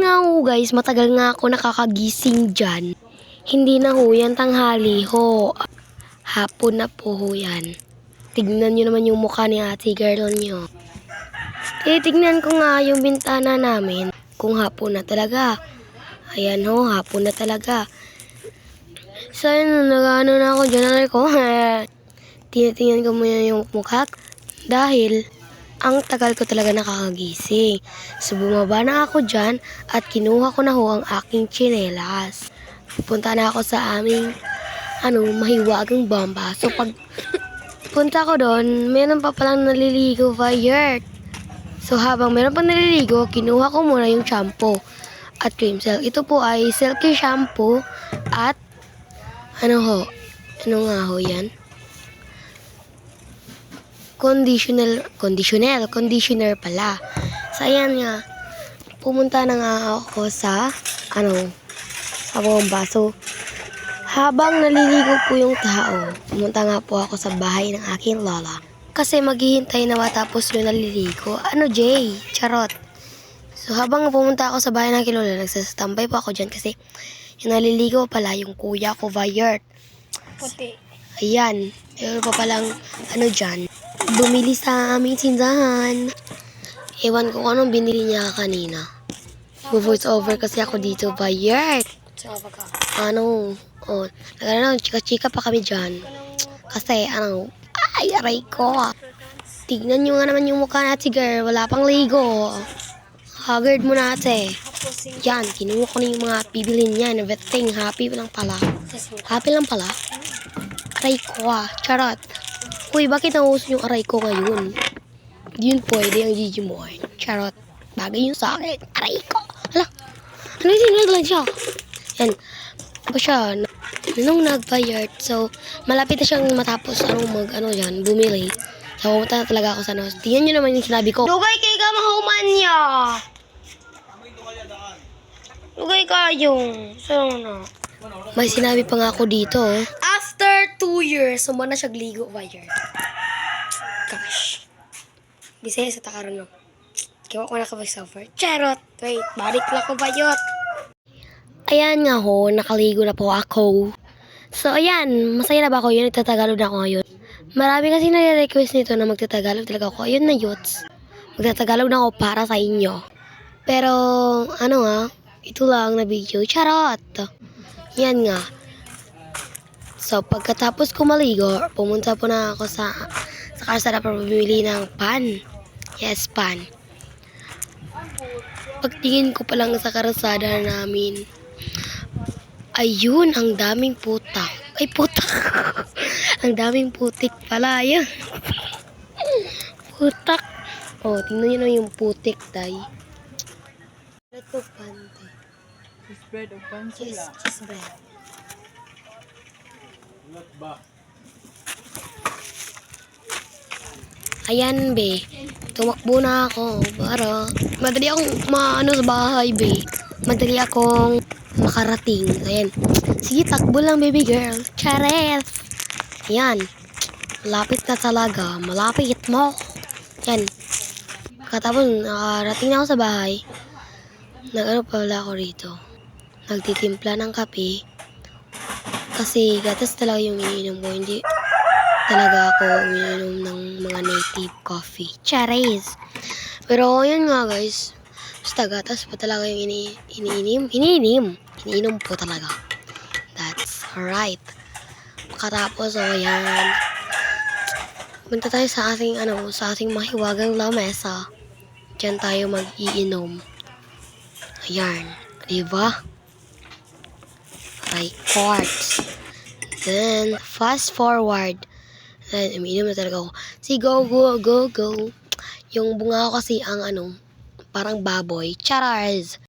nga ho guys, matagal nga ako nakakagising dyan. Hindi na ho yan tanghali ho. Hapon na po ho yan. Tignan nyo naman yung mukha ni ate girl nyo. Tignan ko nga yung bintana namin kung hapon na talaga. Ayan ho, hapon na talaga. So yun, nag-ano na ako dyan ko. Tinitingnan ko muna yung mukha dahil ang tagal ko talaga nakakagising. So bumaba na ako dyan at kinuha ko na ho ang aking tsinelas. Pupunta na ako sa aming mahiwagang bomba. So pag punta ko doon, meron pa palang naliligo fire. So habang meron pa naliligo, kinuha ko muna yung shampoo at cream silk. Ito po ay silky shampoo at ano nga ho yan? Conditioner pala. So, ayan nga. Pumunta na nga ako sa bomba. So, habang naliligo po yung tao, pumunta nga po ako sa bahay ng aking lola. Kasi maghihintay na matapos yung naliligo. Jay? Charot. So, habang pumunta ako sa bahay ng aking lola, nagsastambay po ako dyan kasi yung naliligo pala, yung kuya ko, Vayert. Puti. Ayan. Meron pa palang dyan. Bumili sa aming tindahan. Ewan ko anong binili niya kanina. Voice over kasi ako dito, Vayert. Chika-chika pa kami dyan. Kasi, ay, aray ko. Tignan nyo nga naman yung mukha natin, girl. Wala pang ligo. Haggard mo natin. Yan, kinuha ko na yung mga bibilin niya. Everything, happy lang pala. Happy lang pala. Aray ko, charot. Uy, bakit nauuso yung aray ko ngayon? Yun pwede ang Digimon. Charot. Bagay yun sa akin. Aray ko. Hala. Lang siya. Yan. Ba siya? Nung nag-Vayert. So, malapit na siyang matapos dyan, bumili. So, pumunta na talaga ako sa Tingnan nyo naman yung sinabi ko. Lugay kay ka mahuman niya. Lugay ka yung. So, may sinabi pa nga ako dito. After 2 years, sumana siya gligo, Vayert. Gosh. Bisaya sa takaran no. Kiwa ko na ka-voiceover. Charot. Wait, balik lang ko Vayert. Ayan nga ho, nakaligo na po ako. So, ayan, masaya na ba ako yun? Nagtatagalog na ako ngayon. Marami kasi nare-request nito na magtatagalog talaga ako. Ayun na yuts. Magtatagalog na ako para sa inyo. Pero, ito lang na video. Charot. Yan nga. So, pagkatapos ko maligo, pumunta po na ako sa kalsada para bumili ng pan. Yes, pan. Pagtingin ko pa lang sa kalsada namin, ayun, ang daming putak. Ay, putak. Ang daming putik pala. Ayun. Putak. Oh, tingnan nyo na yung putik, tay. Bread o pan, tay? Cheese bread o pan sila? Cheese bread. Ayan, be. Tumakbo na ako para madali akong sa bahay, be. Madali akong makarating. Ayan. Sige, takbo lang, baby girl. Chares! Ayan. Malapit na talaga. Malapit mo. Ayan. Katapos, nakarating na ako sa bahay. Pala ako rito. Nagtitimpla ng kape. Kasi gatas talaga yung iniinom ko. Hindi talaga ako umiinom ng mga native coffee. Chares! Pero yun nga guys. Basta gatas pa talaga yung iniinom po talaga. That's right. Pagkatapos, yan. Punta tayo sa ating mahiwagang lamesa. Diyan tayo mag-iinom. Ayan. Diba? Quartz. Then, fast forward. Then, umiinom na talaga ako. Si go. Yung bunga ko kasi ang parang baboy. Charars!